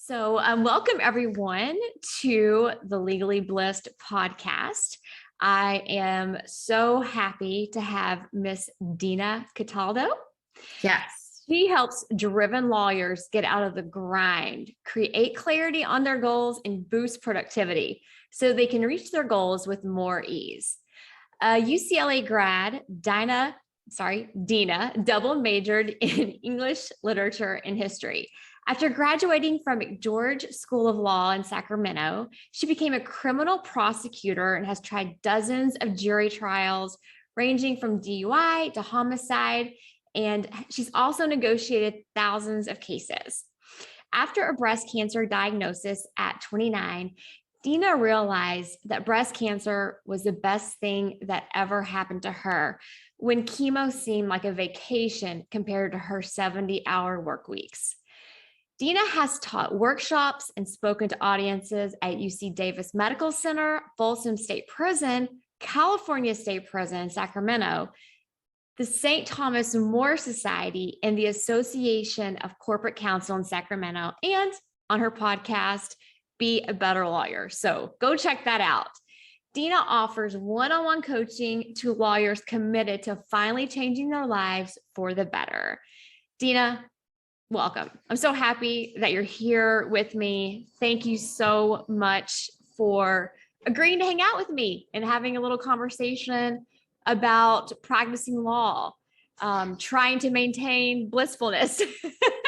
Welcome everyone to the Legally Blissed podcast. I am so happy to have Miss Dina Cataldo. Yes. She helps driven lawyers get out of the grind, create clarity on their goals, and boost productivity so they can reach their goals with more ease. UCLA grad, Dina double majored in English literature and history. After graduating from McGeorge School of Law in Sacramento, she became a criminal prosecutor and has tried dozens of jury trials, ranging from DUI to homicide, and she's also negotiated thousands of cases. After a breast cancer diagnosis at 29, Dina realized that breast cancer was the best thing that ever happened to her when chemo seemed like a vacation compared to her 70-hour work weeks. Dina has taught workshops and spoken to audiences at UC Davis Medical Center, Folsom State Prison, California State Prison in Sacramento, the St. Thomas More Society, and the Association of Corporate Counsel in Sacramento, and on her podcast, Be a Better Lawyer. So go check that out. Dina offers one-on-one coaching to lawyers committed to finally changing their lives for the better. Dina, welcome. I'm so happy that you're here with me. Thank you so much for agreeing to hang out with me and having a little conversation about practicing law, trying to maintain blissfulness.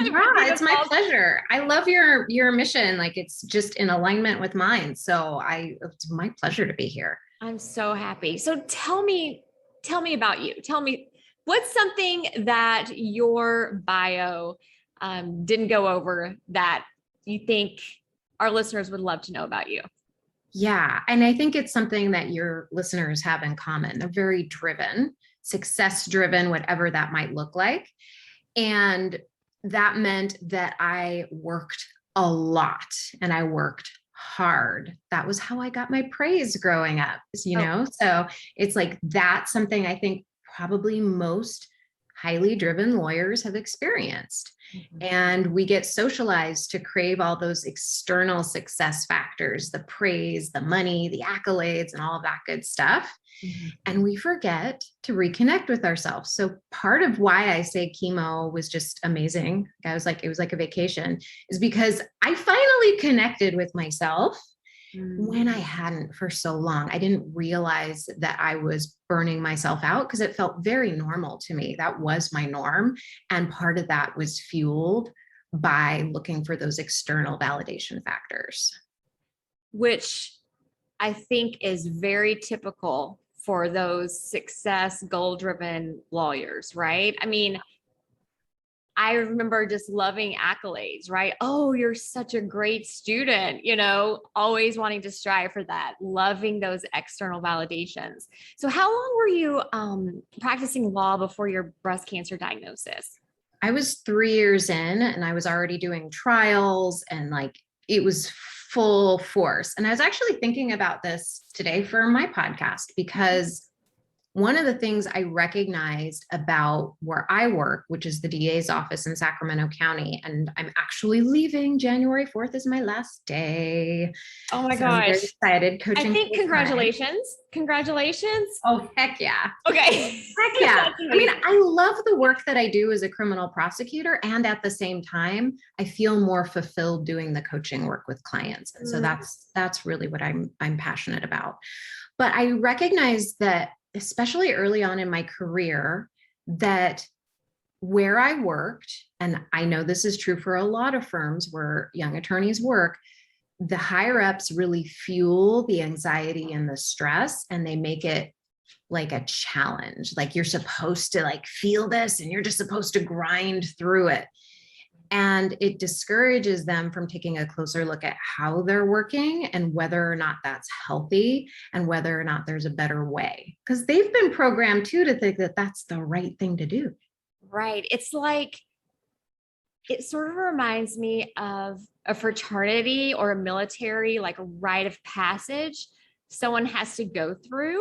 Yeah, it's my pleasure. I love your mission. Like, it's just in alignment with mine. So it's my pleasure to be here. I'm so happy. So tell me about you. Tell me, what's something that your bio didn't go over that you think our listeners would love to know about you? Yeah. And I think it's something that your listeners have in common. They're very driven, success driven, whatever that might look like. And that meant that I worked a lot and I worked hard. That was how I got my praise growing up, know? So it's like, that's something I think probably most highly driven lawyers have experienced. Mm-hmm. And we get socialized to crave all those external success factors, the praise, the money, the accolades, and all of that good stuff. Mm-hmm. And we forget to reconnect with ourselves. So part of why I say chemo was just amazing, it was like a vacation, is because I finally connected with myself when I hadn't for so long. I didn't realize that I was burning myself out because it felt very normal to me. That was my norm. And part of that was fueled by looking for those external validation factors. Which I think is very typical for those success, goal-driven lawyers, right? I mean, I remember just loving accolades, right? Oh, you're such a great student, always wanting to strive for that, loving those external validations. So how long were you practicing law before your breast cancer diagnosis? I was 3 years in and I was already doing trials and it was full force. And I was actually thinking about this today for my podcast because one of the things I recognized about where I work, which is the DA's office in Sacramento County, and I'm actually leaving. January 4th is my last day. Oh my gosh. I'm very excited. Coaching. I think congratulations. Congratulations. Oh, heck yeah. Okay. Heck yeah. I mean, I love the work that I do as a criminal prosecutor. And at the same time, I feel more fulfilled doing the coaching work with clients. And so that's really what I'm passionate about. But I recognize that, especially early on in my career, that where I worked, and I know this is true for a lot of firms where young attorneys work, the higher ups really fuel the anxiety and the stress, and they make it like a challenge. Like you're supposed to feel this and you're just supposed to grind through it. And it discourages them from taking a closer look at how they're working and whether or not that's healthy and whether or not there's a better way. Because they've been programmed too to think that that's the right thing to do. Right. It's like, it sort of reminds me of a fraternity or a military, like a rite of passage someone has to go through,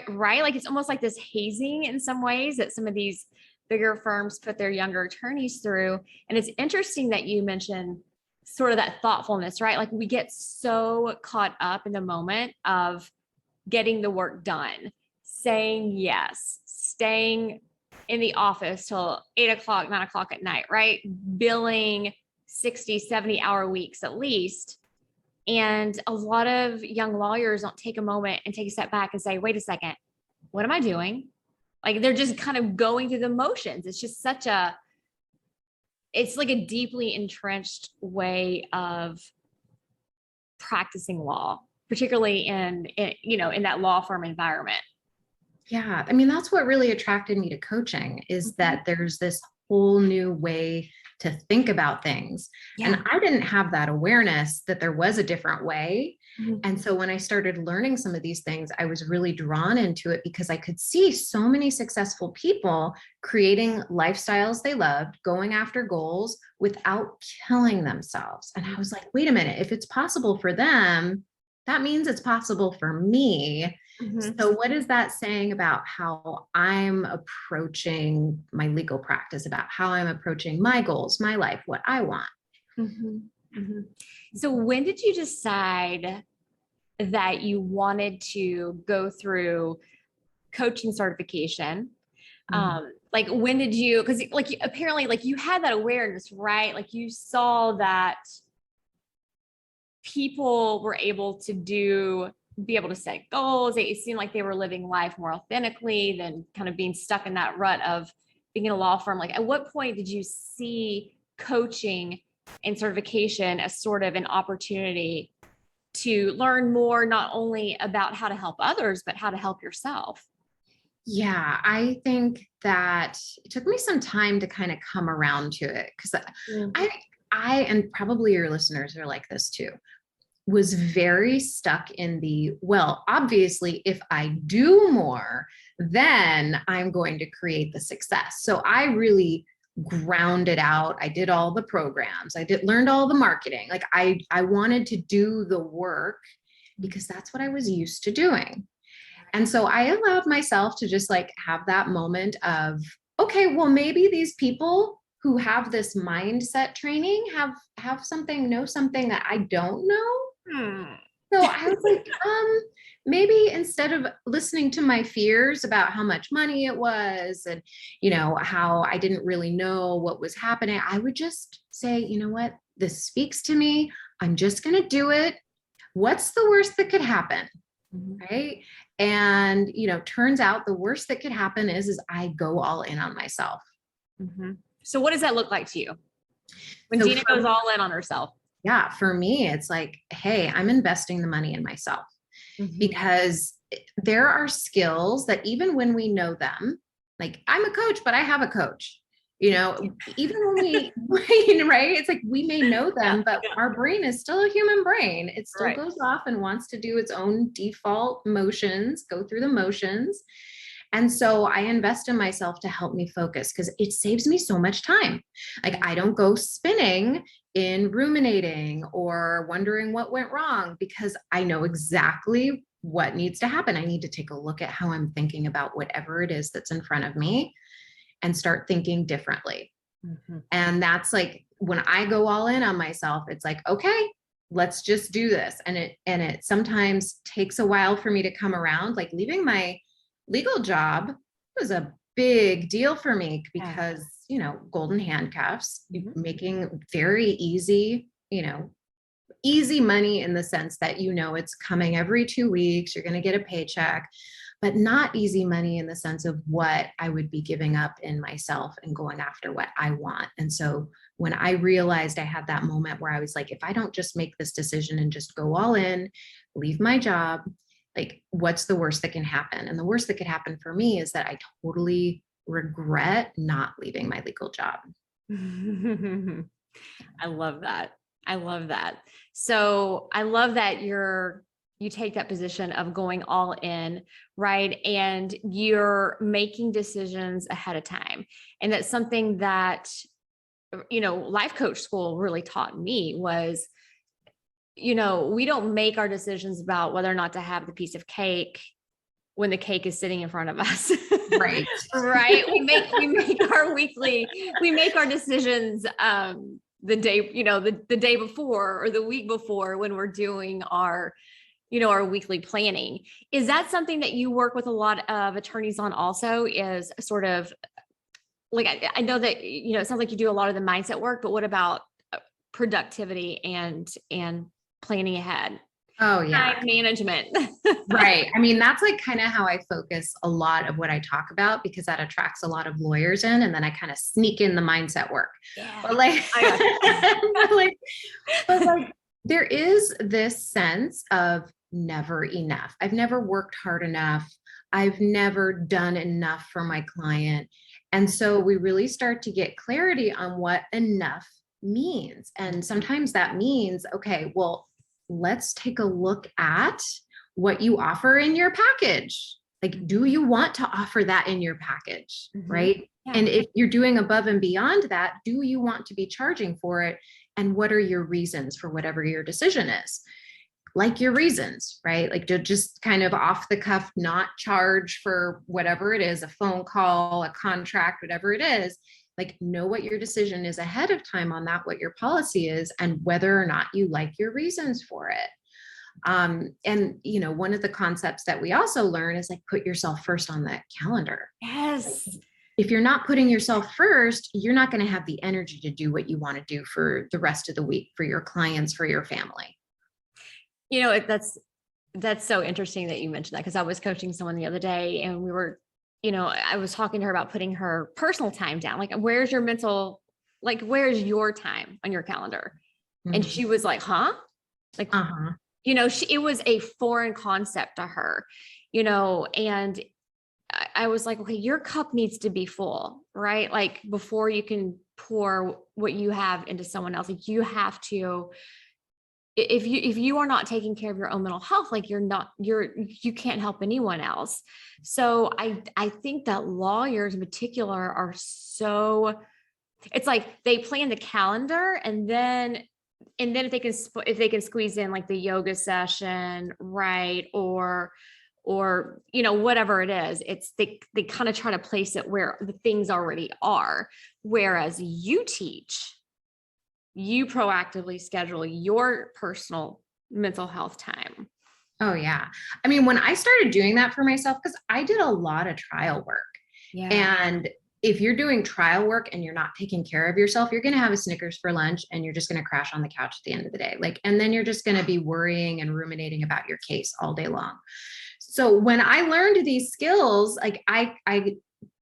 right? Like it's almost like this hazing in some ways that some of these bigger firms put their younger attorneys through. And it's interesting that you mentioned sort of that thoughtfulness, right? Like we get so caught up in the moment of getting the work done, saying yes, staying in the office till 8 o'clock, 9 o'clock at night, right? Billing 60, 70-hour weeks at least. And a lot of young lawyers don't take a moment and take a step back and say, wait a second, what am I doing? Like they're just kind of going through the motions. It's just it's like a deeply entrenched way of practicing law, particularly in that law firm environment. Yeah. I mean, that's what really attracted me to coaching is that there's this whole new way to think about things. Yeah. And I didn't have that awareness that there was a different way. Mhm. And so when I started learning some of these things, I was really drawn into it because I could see so many successful people creating lifestyles they loved, going after goals without killing themselves. And I was like, wait a minute, if it's possible for them, that means it's possible for me. Mhm. So what is that saying about how I'm approaching my legal practice, about how I'm approaching my goals, my life, what I want? Mhm. Mhm. So when did you decide that you wanted to go through coaching certification? Like when did you, because apparently like you had that awareness, right? Like you saw that people were able to be able to set goals. It seemed like they were living life more authentically than kind of being stuck in that rut of being in a law firm. Like at what point did you see coaching and certification as sort of an opportunity to learn more, not only about how to help others, but how to help yourself? Yeah, I think that it took me some time to kind of come around to it because I, and probably your listeners are like this too, was very stuck in well, obviously, if I do more, then I'm going to create the success. So I really grounded out. I did all the programs. Learned all the marketing. Like I wanted to do the work because that's what I was used to doing. And so I allowed myself to just like have that moment of, okay, well, maybe these people who have this mindset training have know something that I don't know. So I was like, maybe instead of listening to my fears about how much money it was and, how I didn't really know what was happening, I would just say, you know what, this speaks to me. I'm just going to do it. What's the worst that could happen? Right. And, turns out the worst that could happen is I go all in on myself. So what does that look like to you when So Dina goes all in on herself? Yeah, for me, it's like, hey, I'm investing the money in myself because there are skills that even when we know them, like I'm a coach, but I have a coach, even when we, right? It's like we may know them, but our brain is still a human brain. It still goes off and wants to do its own default motions, go through the motions. And so I invest in myself to help me focus because it saves me so much time. Like I don't go spinning in ruminating or wondering what went wrong because I know exactly what needs to happen. I need to take a look at how I'm thinking about whatever it is that's in front of me and start thinking differently. And that's like when I go all in on myself, it's like, okay, let's just do this. And it sometimes takes a while for me to come around. Like leaving my legal job was a big deal for me because, golden handcuffs, making very easy, easy money in the sense that, it's coming every 2 weeks, you're going to get a paycheck, but not easy money in the sense of what I would be giving up in myself and going after what I want. And so when I realized I had that moment where I was like, if I don't just make this decision and just go all in, leave my job, like what's the worst that can happen? And the worst that could happen for me is that I totally regret not leaving my legal job. I love that. I love that. So I love that you take that position of going all in, right? And you're making decisions ahead of time. And that's something that, life coach school really taught me was, we don't make our decisions about whether or not to have the piece of cake when the cake is sitting in front of us. Right. Right. We make our decisions the day, the day before or the week before when we're doing our, our weekly planning. Is that something that you work with a lot of attorneys on also, is sort of like, I know that, it sounds like you do a lot of the mindset work, but what about productivity and planning ahead? Oh yeah. Time management. Right. I mean, that's like kind of how I focus a lot of what I talk about, because that attracts a lot of lawyers in, and then I kind of sneak in the mindset work. Yeah. But like, but like there is this sense of never enough. I've never worked hard enough. I've never done enough for my client. And so we really start to get clarity on what enough means. And sometimes that means, okay, well, let's take a look at what you offer in your package. Like, do you want to offer that in your package? Right. Yeah. And if you're doing above and beyond that, do you want to be charging for it? And what are your reasons for whatever your decision is? Like your reasons, right? Like to just kind of off the cuff, not charge for whatever it is, a phone call, a contract, whatever it is. Like, know what your decision is ahead of time on that, what your policy is, and whether or not you like your reasons for it. And one of the concepts that we also learn is like, put yourself first on that calendar. Yes. If you're not putting yourself first, you're not going to have the energy to do what you want to do for the rest of the week, for your clients, for your family. That's so interesting that you mentioned that, because I was coaching someone the other day, and we were, I was talking to her about putting her personal time down. Like, where's your time on your calendar? Mm-hmm. And she was like, huh? Like, it was a foreign concept to her, and I was like, okay, your cup needs to be full, right? Like, before you can pour what you have into someone else, like, you have to, if you are not taking care of your own mental health, like, you can't help anyone else. So I think that lawyers in particular are so, it's like they plan the calendar, and then if they can squeeze in like the yoga session, right, or whatever it is, it's they kind of try to place it where the things already are. Whereas you proactively schedule your personal mental health time. Oh yeah. I mean, when I started doing that for myself, because I did a lot of trial work. Yeah. And if you're doing trial work and you're not taking care of yourself, you're going to have a Snickers for lunch, and you're just going to crash on the couch at the end of the day. And then you're just going to be worrying and ruminating about your case all day long. So when I learned these skills, like I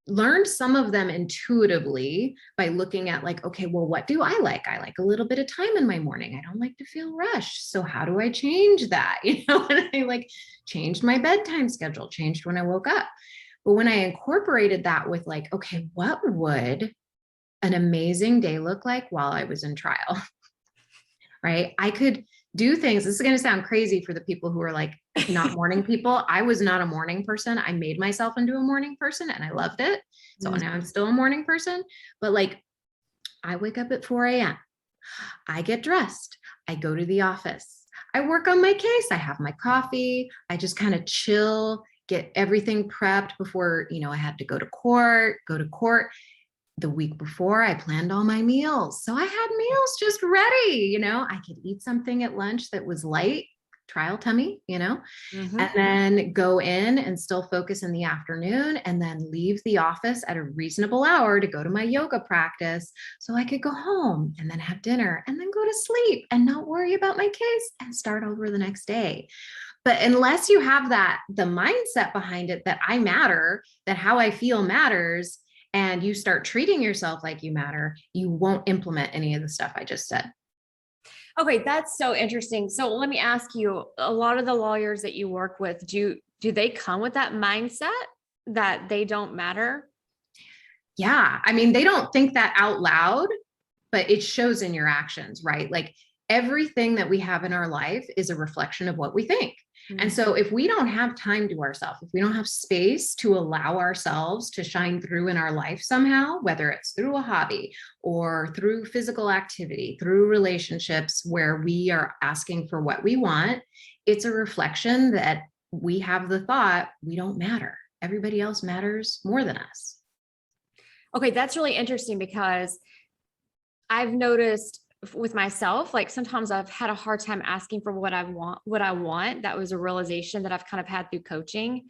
learned some of them intuitively by looking at like, okay, well, what do I like? I like a little bit of time in my morning. I don't like to feel rushed. So how do I change that? And I changed my bedtime schedule, changed when I woke up. But when I incorporated that with like, okay, what would an amazing day look like while I was in trial? Right? I could do things. This is going to sound crazy for the people who are like not morning people. I was not a morning person. I made myself into a morning person, and I loved it. So now I'm still a morning person, but like, I wake up at 4 a.m. I get dressed. I go to the office. I work on my case. I have my coffee. I just kind of chill, get everything prepped before, I had to go to court. The week before, I planned all my meals. So I had meals just ready, I could eat something at lunch that was light, trial tummy, and then go in and still focus in the afternoon, and then leave the office at a reasonable hour to go to my yoga practice so I could go home and then have dinner and then go to sleep and not worry about my case and start over the next day. But unless you have the mindset behind it, that I matter, that how I feel matters, and you start treating yourself like you matter, you won't implement any of the stuff I just said. Okay, that's so interesting. So let me ask you, a lot of the lawyers that you work with, do they come with that mindset that they don't matter? Yeah. I mean, they don't think that out loud, but it shows in your actions, right? Like, everything that we have in our life is a reflection of what we think. And so if we don't have time to ourselves, if we don't have space to allow ourselves to shine through in our life somehow, whether it's through a hobby or through physical activity, through relationships where we are asking for what we want, it's a reflection that we have the thought we don't matter. Everybody else matters more than us. Okay, that's really interesting, because I've noticed with myself, like sometimes I've had a hard time asking for what I want. That was a realization that I've kind of had through coaching.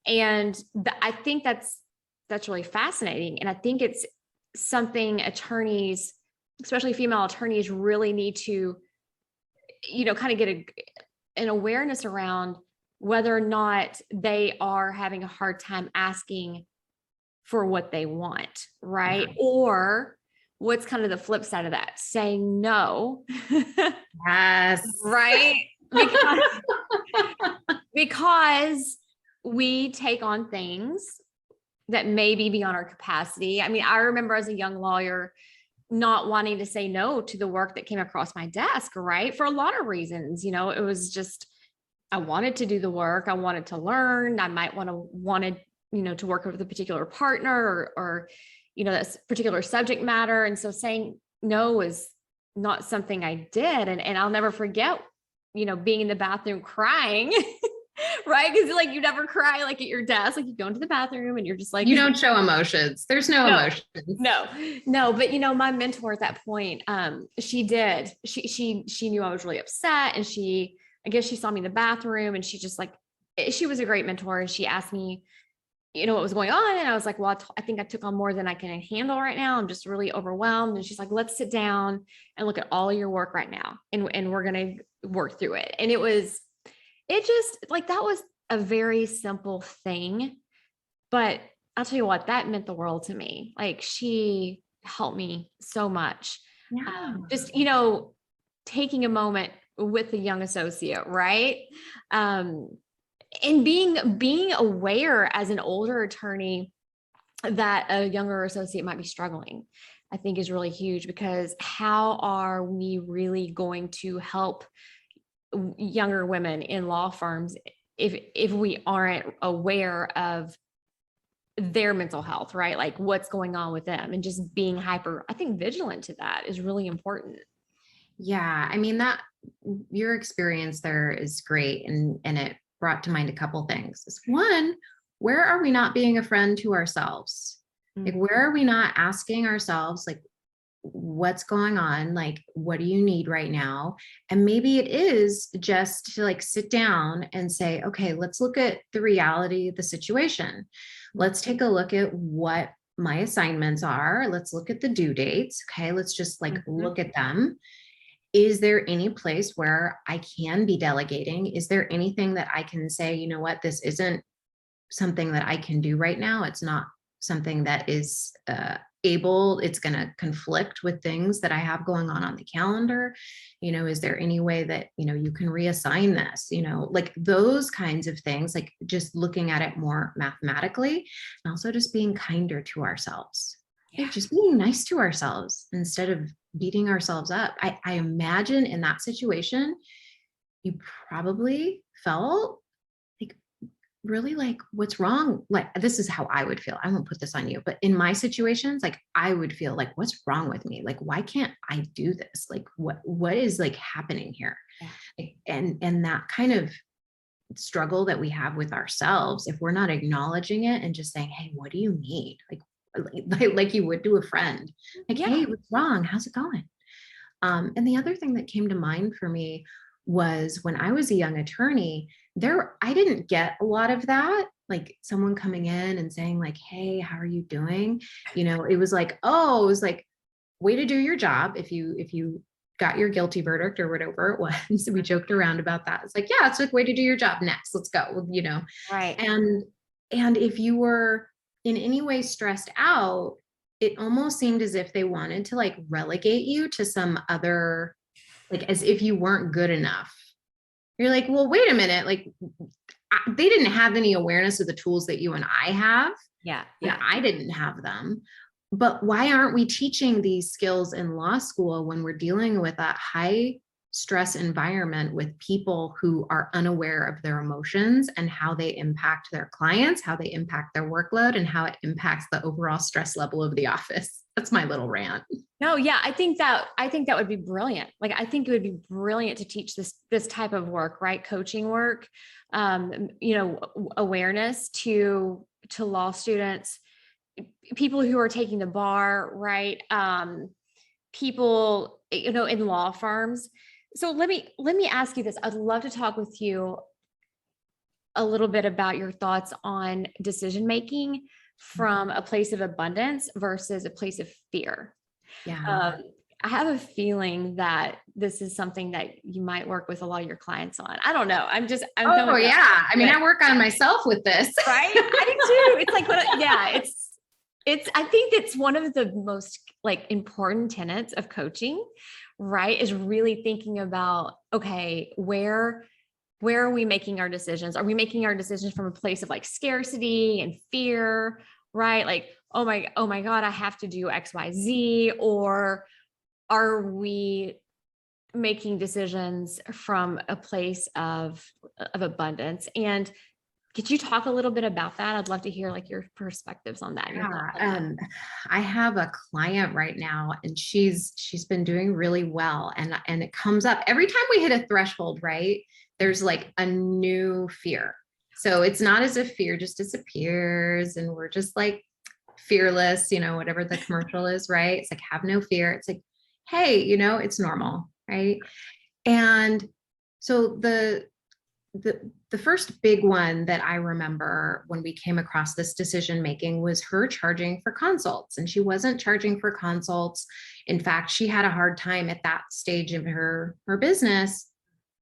And I think that's really fascinating. And I think it's something attorneys, especially female attorneys, really need to, kind of get an awareness around whether or not they are having a hard time asking for what they want, right? Yeah. Or what's kind of the flip side of that? Saying no. Yes. Right? Because we take on things that may be beyond our capacity. I mean, I remember as a young lawyer not wanting to say no to the work that came across my desk, right? For a lot of reasons. It was just, I wanted to do the work. I wanted to learn. I might wanted, to work with a particular partner or that particular subject matter. And so saying no was not something I did. And I'll never forget, being in the bathroom crying, right? Because like you never cry like at your desk, like you go into the bathroom and you're just like, you don't show emotions. There's no emotions. No. But my mentor at that point, she did. She knew I was really upset, and I guess she saw me in the bathroom, and she just like, she was a great mentor, and she asked me, what was going on, and I was like, well, I think I took on more than I can handle right now. I'm just really overwhelmed. And she's like, let's sit down and look at all your work right now, and we're gonna work through it. And it just like, that was a very simple thing, but I'll tell you what, that meant the world to me. Like, she helped me so much. Yeah. Just, taking a moment with the young associate, right? And being aware as an older attorney that a younger associate might be struggling, I think is really huge, because how are we really going to help younger women in law firms if we aren't aware of their mental health, right? Like what's going on with them, and just being I think vigilant to that is really important. Yeah. I mean, that your experience there is great. And it brought to mind a couple things. One, where are we not being a friend to ourselves? Like, where are we not asking ourselves, like, what's going on? Like, what do you need right now? And maybe it is just to like sit down and say, okay, let's look at the reality of the situation. Let's take a look at what my assignments are. Let's look at the due dates. Okay. Let's just like look at them. Is there any place where I can be delegating? Is there anything that I can say, you know what, this isn't something that I can do right now. It's not something that is it's going to conflict with things that I have going on the calendar. Is there any way that, you can reassign this, like those kinds of things, like just looking at it more mathematically, and also just being kinder to ourselves. Yeah. Just being nice to ourselves instead of beating ourselves up. I imagine in that situation, you probably felt like really like, what's wrong? Like, this is how I would feel. I won't put this on you, but in my situations, like I would feel like, what's wrong with me? Like, why can't I do this? Like, what is like happening here? Yeah. Like, and that kind of struggle that we have with ourselves, if we're not acknowledging it and just saying, hey, what do you need? Like you would to a friend, like, yeah. Hey, what's wrong? How's it going? And the other thing that came to mind for me was when I was a young attorney, I didn't get a lot of that, like someone coming in and saying like, hey, how are you doing? It was like, way to do your job. If you got your guilty verdict or whatever it was, we joked around about that. It's like, yeah, it's like, way to do your job. Next, let's go, Right. And if you were in any way stressed out, it almost seemed as if they wanted to like relegate you to some other, like as if you weren't good enough. You're like, well, wait a minute. Like they didn't have any awareness of the tools that you and I have. Yeah. Yeah. I didn't have them. But why aren't we teaching these skills in law school when we're dealing with a high stress environment with people who are unaware of their emotions and how they impact their clients, how they impact their workload, and how it impacts the overall stress level of the office? That's my little rant. No, yeah, I think that would be brilliant. Like, I think it would be brilliant to teach this type of work, right? Coaching work, awareness to law students, people who are taking the bar, right? people, in law firms. So let me ask you this. I'd love to talk with you a little bit about your thoughts on decision making from a place of abundance versus a place of fear. Yeah. I have a feeling that this is something that you might work with a lot of your clients on. I don't know. I'm Oh yeah. I mean, I work on myself with this. Right. I do too. It's like, I think it's one of the most like important tenets of coaching, right? Is really thinking about, okay, where are we making our decisions? Are we making our decisions from a place of like scarcity and fear, right? Like, oh my God, I have to do X, Y, Z, or are we making decisions from a place of abundance? And could you talk a little bit about that? I'd love to hear like your perspectives on that. Yeah, I have a client right now, and she's been doing really well, and it comes up every time we hit a threshold, right? There's like a new fear. So it's not as if fear just disappears and we're just like fearless, whatever the commercial is, right? It's like, have no fear. It's like, hey, it's normal, right? And so the first big one that I remember when we came across this decision making was her charging for consults, and she wasn't charging for consults. In fact, she had a hard time at that stage of her business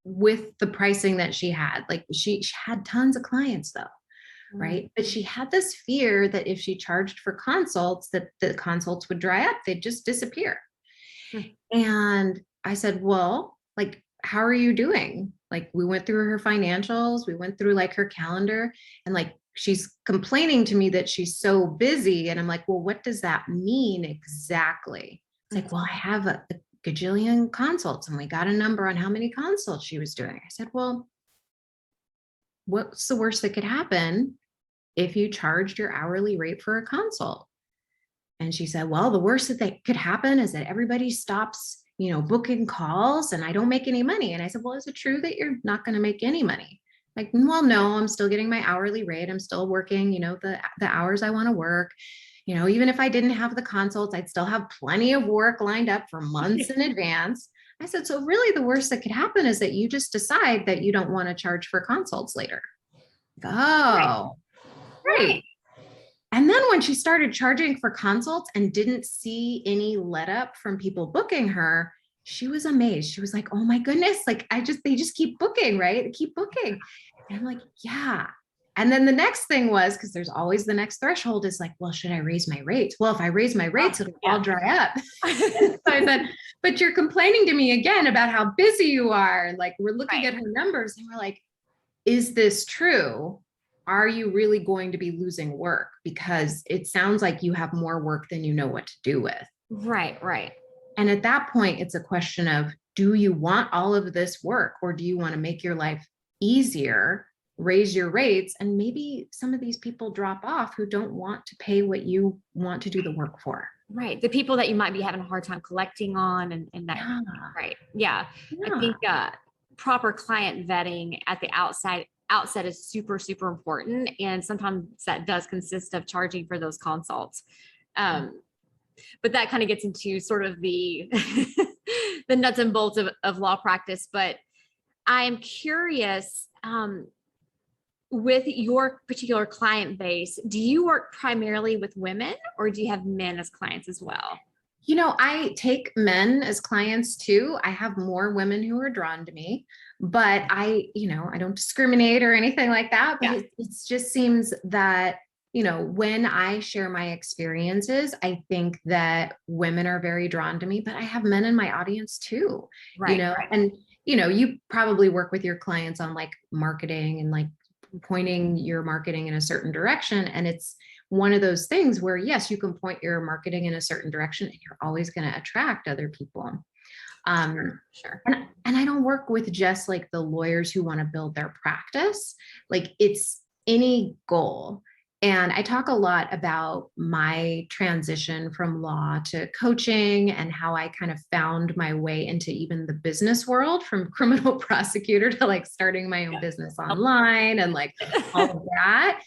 with the pricing that she had. Like she had tons of clients though, right? But she had this fear that if she charged for consults, that the consults would dry up, they'd just disappear. And I said, well, like, how are you doing? Like, we went through her financials, we went through like her calendar, and like, she's complaining to me that she's so busy. And I'm like, well, what does that mean exactly? It's like, well, I have a gajillion consults, and we got a number on how many consults she was doing. I said, well, what's the worst that could happen if you charged your hourly rate for a consult? And she said, well, the worst that could happen is that everybody stops booking calls and I don't make any money. And I said, well, is it true that you're not going to make any money? Like, well, no, I'm still getting my hourly rate. I'm still working, the hours I want to work. Even if I didn't have the consults, I'd still have plenty of work lined up for months in advance. I said, so really the worst that could happen is that you just decide that you don't want to charge for consults later. Oh, right. And then when she started charging for consults and didn't see any let up from people booking her, she was amazed. She was like, oh my goodness, like they just keep booking, right? They keep booking. And I'm like, yeah. And then the next thing was, because there's always the next threshold is like, well, should I raise my rates? Well, if I raise my rates, it'll all dry up. So I said, but you're complaining to me again about how busy you are. And like, we're looking at her numbers and we're like, is this true? Are you really going to be losing work? Because it sounds like you have more work than you know what to do with. Right. And at that point, it's a question of, do you want all of this work, or do you want to make your life easier, raise your rates, and maybe some of these people drop off who don't want to pay what you want to do the work for? Right. The people that you might be having a hard time collecting on and that. Yeah. Right. Yeah. I think proper client vetting at the outset is super, super important. And sometimes that does consist of charging for those consults. But that kind of gets into sort of the, the nuts and bolts of law practice. But I am curious, with your particular client base, do you work primarily with women or do you have men as clients as well? I take men as clients too. I have more women who are drawn to me, but I don't discriminate or anything like that. But it just seems that, when I share my experiences, I think that women are very drawn to me, but I have men in my audience too, and, you probably work with your clients on like marketing and like pointing your marketing in a certain direction. And it's one of those things where, yes, you can point your marketing in a certain direction and you're always going to attract other people. Sure. And I don't work with just like the lawyers who want to build their practice. Like, it's any goal. And I talk a lot about my transition from law to coaching and how I kind of found my way into even the business world, from criminal prosecutor to like starting my own business online and like all of that.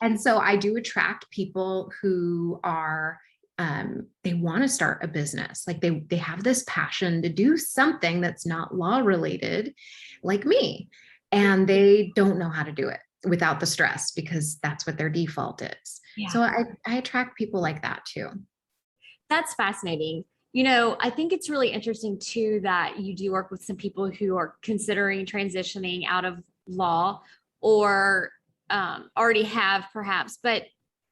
And so I do attract people who are they want to start a business. Like they have this passion to do something that's not law related, like me, and they don't know how to do it without the stress because that's what their default is. Yeah. So I attract people like that too. That's fascinating. I think it's really interesting too that you do work with some people who are considering transitioning out of law or already have perhaps, but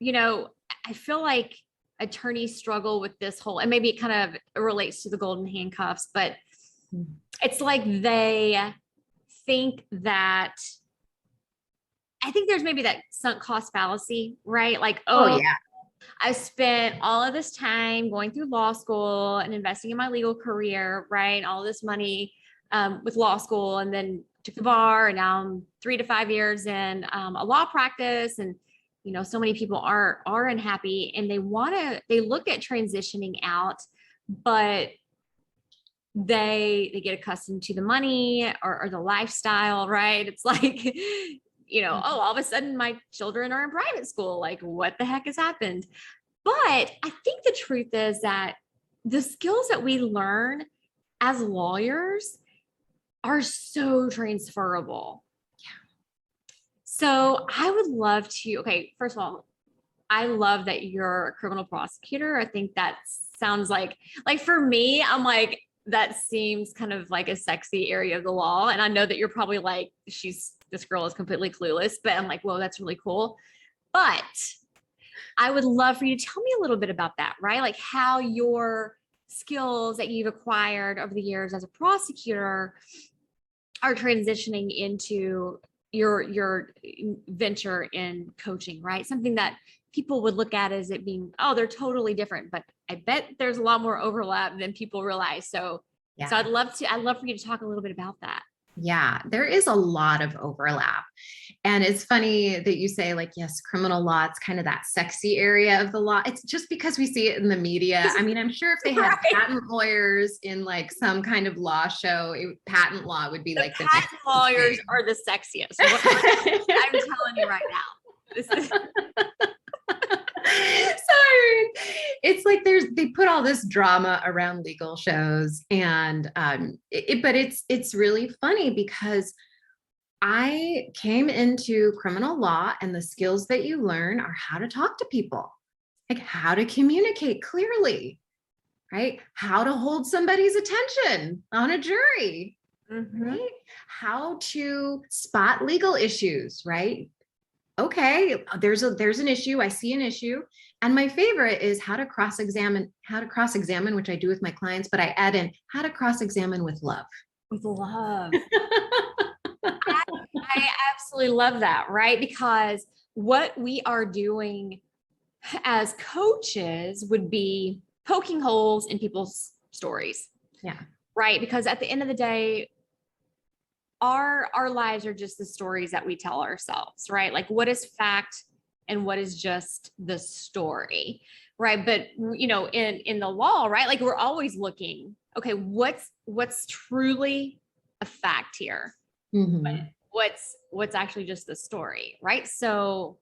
I feel like attorneys struggle with this whole, and maybe it kind of relates to the golden handcuffs, but it's like they think that, I think there's maybe that sunk cost fallacy, right? Like, Oh yeah. I spent all of this time going through law school and investing in my legal career, right? And all this money with law school, and then took the bar, and now I'm 3 to 5 years in a law practice. And so many people are unhappy, and they look at transitioning out, but they get accustomed to the money or the lifestyle, right? It's like, oh, all of a sudden my children are in private school. Like, what the heck has happened? But I think the truth is that the skills that we learn as lawyers are so transferable. Yeah. So I would love to, okay, first of all, I love that you're a criminal prosecutor. I think that sounds like for me, I'm like, that seems kind of like a sexy area of the law. And I know that you're probably like, this girl is completely clueless, but I'm like, whoa, that's really cool. But I would love for you to tell me a little bit about that, right? Like how your skills that you've acquired over the years as a prosecutor are transitioning into your venture in coaching, right? Something that people would look at as it being, oh, they're totally different, but I bet there's a lot more overlap than people realize. So I'd love for you to talk a little bit about that. Yeah, there is a lot of overlap. And it's funny that you say, like, yes, criminal law, it's kind of that sexy area of the law. It's just because we see it in the media. I mean, I'm sure if they had Right. patent lawyers in like some kind of law show, patent law would be like the patent lawyers are the sexiest. I'm telling you right now. This is Sorry. It's like they put all this drama around legal shows, and but it's really funny because I came into criminal law, and the skills that you learn are how to talk to people, like how to communicate clearly, right? How to hold somebody's attention on a jury, right? How to spot legal issues, right? Okay, there's an issue. I see an issue. And my favorite is how to cross-examine, which I do with my clients, but I add in how to cross-examine with love. With love. I absolutely love that, right? Because what we are doing as coaches would be poking holes in people's stories. Yeah. Right. Because at the end of the day, our lives are just the stories that we tell ourselves, right? Like what is fact and what is just the story, right? But in the law, right? Like we're always looking, okay, what's truly a fact here? Mm-hmm. What's actually just the story, right? So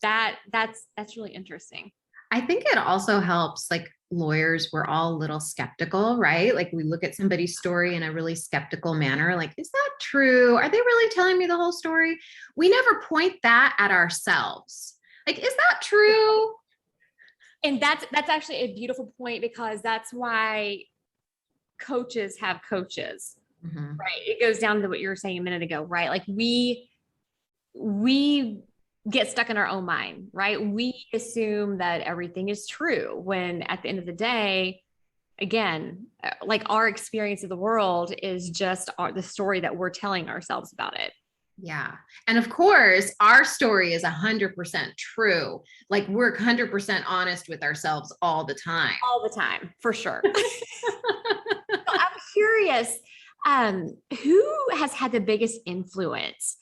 that's really interesting. I think it also helps, like lawyers, we're all a little skeptical, right? Like we look at somebody's story in a really skeptical manner. Like, is that true? Are they really telling me the whole story? We never point that at ourselves. Like, is that true? And that's actually a beautiful point, because that's why coaches have coaches, right? It goes down to what you were saying a minute ago, right? Like we get stuck in our own mind, right? We assume that everything is true, when at the end of the day, again, like our experience of the world is just the story that we're telling ourselves about it. Yeah. And of course, our story is 100% true. Like we're 100% honest with ourselves all the time. All the time, for sure. So I'm curious, who has had the biggest influence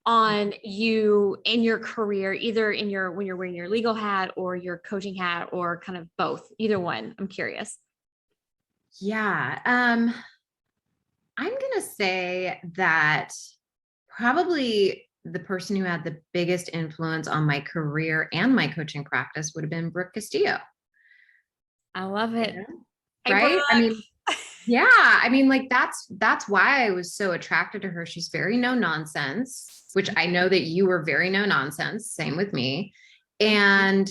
on you in your career, either when you're wearing your legal hat or your coaching hat, or kind of both, either one? I'm curious. Yeah. I'm going to say that probably the person who had the biggest influence on my career and my coaching practice would have been Brooke Castillo. I love it. You know? Hey, Right? I Brooke. mean, yeah, I mean, like that's why I was so attracted to her. She's very no nonsense, which I know that you were very no nonsense, same with me. And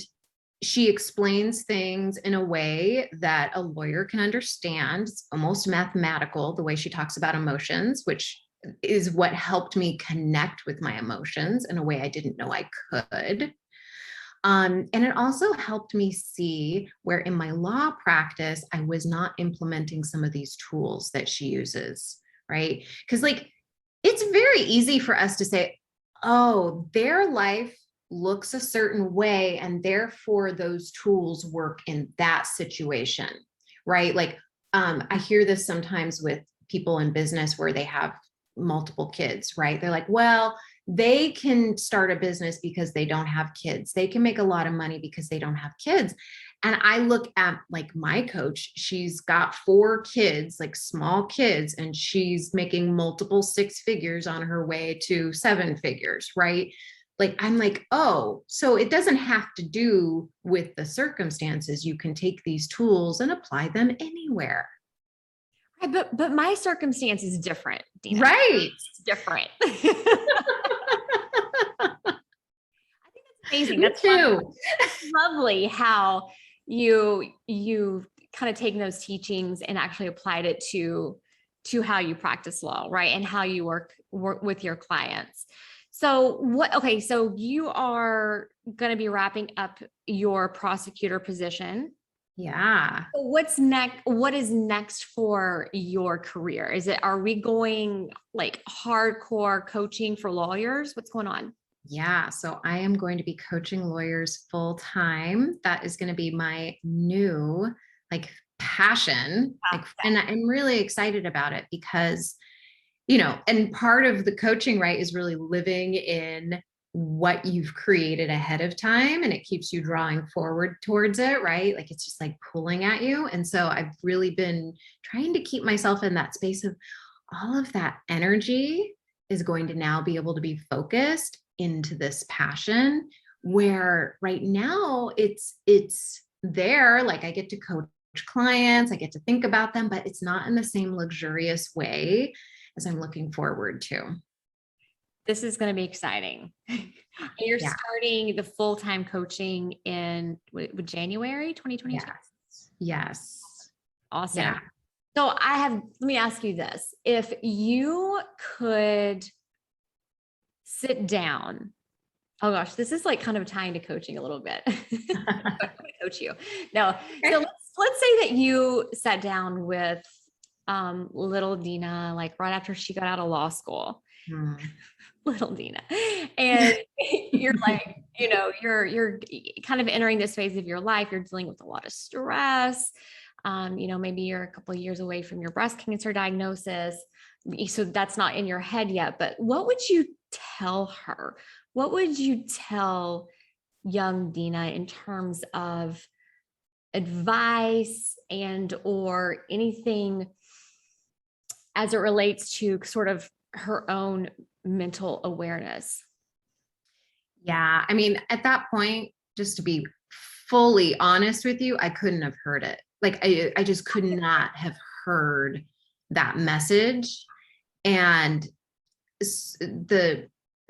she explains things in a way that a lawyer can understand. It's almost mathematical, the way she talks about emotions, which is what helped me connect with my emotions in a way I didn't know I could. And it also helped me see where in my law practice, I was not implementing some of these tools that she uses, right? Because, like, it's very easy for us to say, oh, their life looks a certain way, and therefore those tools work in that situation, right? Like, I hear this sometimes with people in business where they have multiple kids, right? They're like, well, they can start a business because they don't have kids. They can make a lot of money because they don't have kids. And I look at like my coach, she's got 4 kids, like small kids, and she's making multiple 6 figures on her way to 7 figures, right? Like, I'm like, oh, so it doesn't have to do with the circumstances. You can take these tools and apply them anywhere. Right, but my circumstance is different, Dina. Right. It's different. I think that's amazing. Me That's too. lovely how you kind of taken those teachings and actually applied it to how you practice law, right? And how you work with your clients. So okay, so you are going to be wrapping up your prosecutor position. Yeah. So what's next? What is next for your career? Are we going like hardcore coaching for lawyers? What's going on? Yeah. So I am going to be coaching lawyers full time. That is going to be my new like passion. Like, and I'm really excited about it because, and part of the coaching, right, is really living in what you've created ahead of time, and it keeps you drawing forward towards it, right? Like it's just like pulling at you. And so I've really been trying to keep myself in that space of all of that energy is going to now be able to be focused into this passion, where right now it's there. Like I get to coach clients, I get to think about them, but it's not in the same luxurious way as I'm looking forward to. This is going to be exciting. You're Yeah. starting the full-time coaching in with January 2022. Yes. Awesome. Yeah. So let me ask you this. If you could sit down, oh gosh, this is like kind of tying to coaching a little bit. I'm going to coach you. No. So let's say that you sat down with little Dina, like right after she got out of law school. Little Dina, and you're like, you're kind of entering this phase of your life. You're dealing with a lot of stress. Maybe you're a couple of years away from your breast cancer diagnosis. So that's not in your head yet, but what would you tell her? What would you tell young Dina in terms of advice or anything as it relates to sort of her own mental awareness? Yeah. I mean, at that point, just to be fully honest with you, I couldn't have heard it. Like I just could not have heard that message. And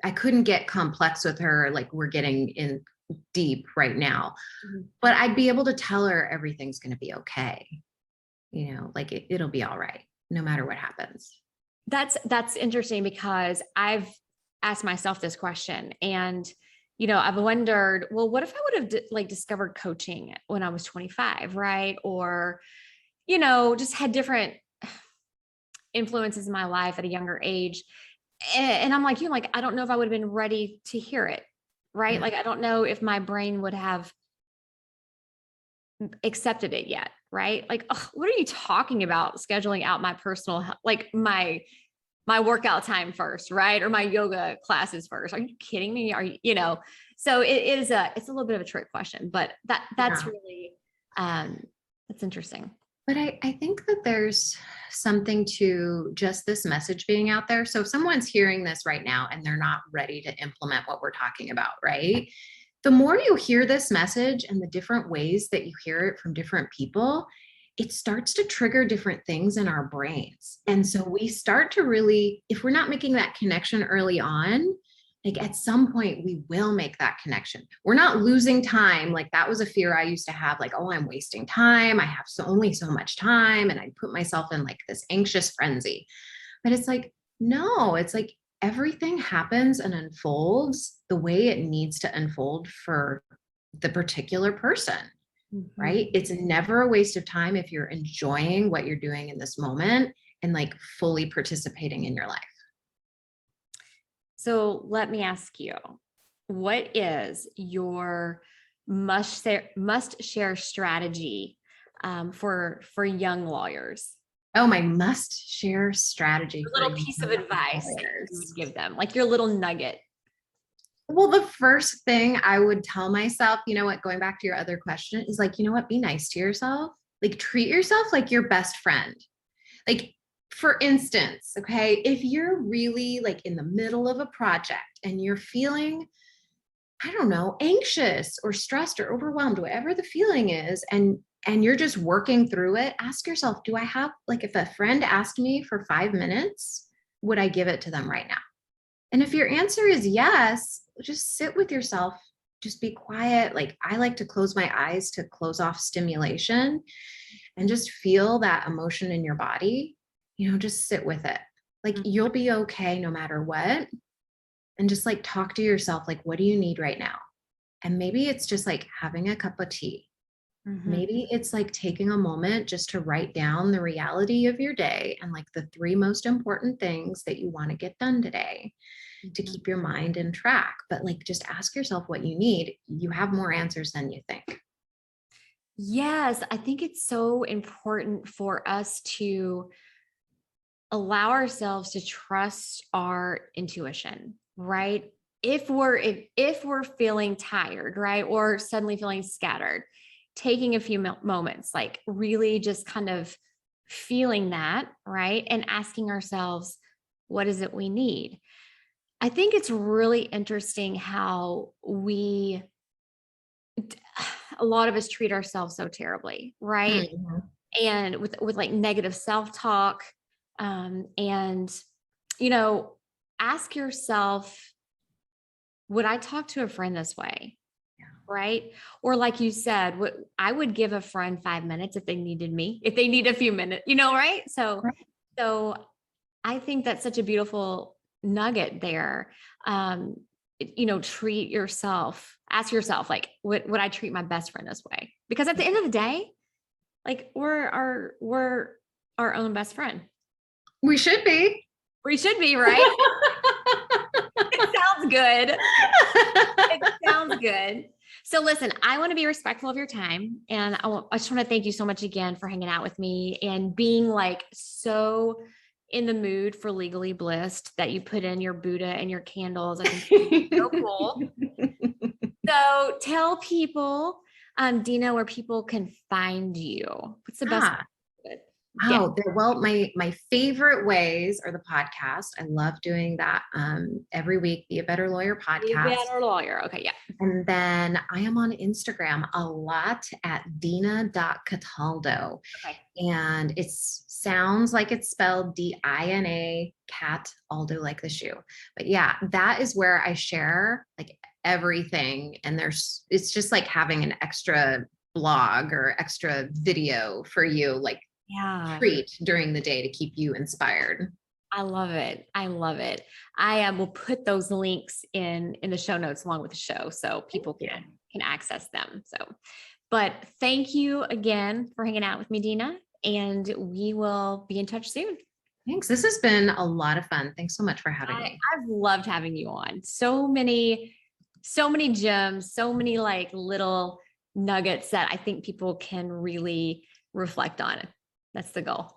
I couldn't get complex with her. Like we're getting in deep right now, but I'd be able to tell her everything's going to be okay. Like it'll be all right, no matter what happens. That's interesting because I've asked myself this question, and I've wondered, well, what if I would have discovered coaching when I was 25, right? Or just had different influences in my life at a younger age. And I'm like, I don't know if I would have been ready to hear it, right? Like, I don't know if my brain would have accepted it yet, right? Like, what are you talking about? Scheduling out my personal, like my workout time first, right? Or my yoga classes first. Are you kidding me? Are you, so it's a little bit of a trick question, but that's really, that's interesting. But I think that there's something to just this message being out there. So if someone's hearing this right now and they're not ready to implement what we're talking about, right? the more you hear this message and the different ways that you hear it from different people, it starts to trigger different things in our brains. And so we start to really, if we're not making that connection early on, like at some point we will make that connection. We're not losing time. Like that was a fear I used to have, like, oh, I'm wasting time. I have only so much time. And I put myself in like this anxious frenzy. But it's like, no, it's like everything happens and unfolds the way it needs to unfold for the particular person, right? It's never a waste of time if you're enjoying what you're doing in this moment and like fully participating in your life. So let me ask you, what is your must share strategy for young lawyers? Oh, my must share strategy. A little piece of advice that you would give them, like your little nugget. Well, the first thing I would tell myself, you know what, going back to your other question, is like, you know what, be nice to yourself. Like treat yourself like your best friend. Like, for instance, okay, if you're really like in the middle of a project and you're feeling, I don't know, anxious or stressed or overwhelmed, whatever the feeling is, and you're just working through it, ask yourself, do I have, like, if a friend asked me for 5 minutes, would I give it to them right now? And if your answer is yes, just sit with yourself, just be quiet. Like I like to close my eyes to close off stimulation and just feel that emotion in your body, you know, just sit with it. Like you'll be okay no matter what. And just like talk to yourself, like, what do you need right now? And maybe it's just like having a cup of tea. Maybe it's like taking a moment just to write down the reality of your day and like the 3 most important things that you want to get done today to keep your mind in track. But like, just ask yourself what you need. You have more answers than you think. Yes, I think it's so important for us to allow ourselves to trust our intuition, right? If we're feeling tired, right, or suddenly feeling scattered, taking a few moments, like really just kind of feeling that, right, and asking ourselves, what is it we need? I think it's really interesting how a lot of us treat ourselves so terribly, right? And with like negative self-talk, and, you know, ask yourself, would I talk to a friend this way? Right? Or like you said, I would give a friend 5 minutes if they needed me, if they need a few minutes, you know, right? So I think that's such a beautiful nugget there. You know, treat yourself, ask yourself, like, would I treat my best friend this way? Because at the end of the day, like we're our own best friend. We should be. We should be, right? It sounds good. It sounds good. So listen, I want to be respectful of your time. And I just want to thank you so much again for hanging out with me and being like so in the mood for Legally Blissed that you put in your Buddha and your candles. I think it's so cool. So tell people, Dina, where people can find you. What's the best? Oh, well, my favorite ways are the podcast. I love doing that every week. Be a Better Lawyer podcast. Be a Better Lawyer. Okay, yeah. And then I am on Instagram a lot at Dina.Cataldo. Okay. And it sounds like it's spelled Dina cat Aldo, like the shoe. But yeah, that is where I share like everything. And it's just like having an extra blog or extra video for you, like treat during the day to keep you inspired. I love it. I love it. I will put those links in the show notes along with the show so people can access them. So, but thank you again for hanging out with me, Dina, and we will be in touch soon. Thanks. This has been a lot of fun. Thanks so much for having me. I've loved having you on. So many gems, so many like little nuggets that I think people can really reflect on. That's the goal.